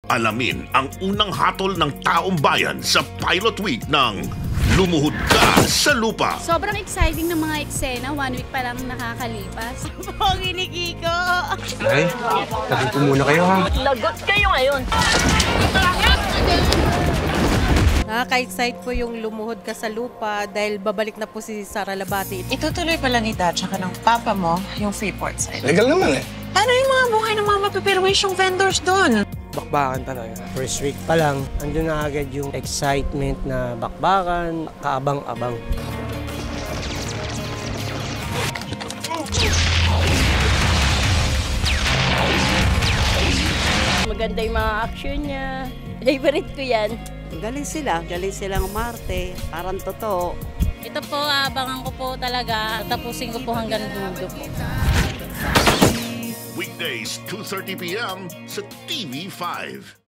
Alamin ang unang hatol ng taong bayan sa pilot week ng Lumuhod Ka sa Lupa. Sobrang exciting ng mga eksena. 1 week pa lang nakakalipas. Pogi ni Kiko! Ay, tabi po muna kayo ha. Lagot kayo ngayon. Nakaka-excite po yung Lumuhod Ka sa Lupa dahil babalik na po si Sara Labati. Itutuloy pala ni Dad tsaka ng papa mo yung Freeport side. Legal naman eh. Paano yung mga buhay ng mga mapiperwisyong vendors doon? Bakbakan talaga. First week pa lang, andun na agad yung excitement na bakbakan, kaabang-abang. Maganda yung mga action niya. Favorite ko yan. Galing silang umarte, parang totoo. Ito po, abangan ko po talaga. Tapusin ko po hanggang dulo po. Weekdays, 2:30 p.m. sa TV5.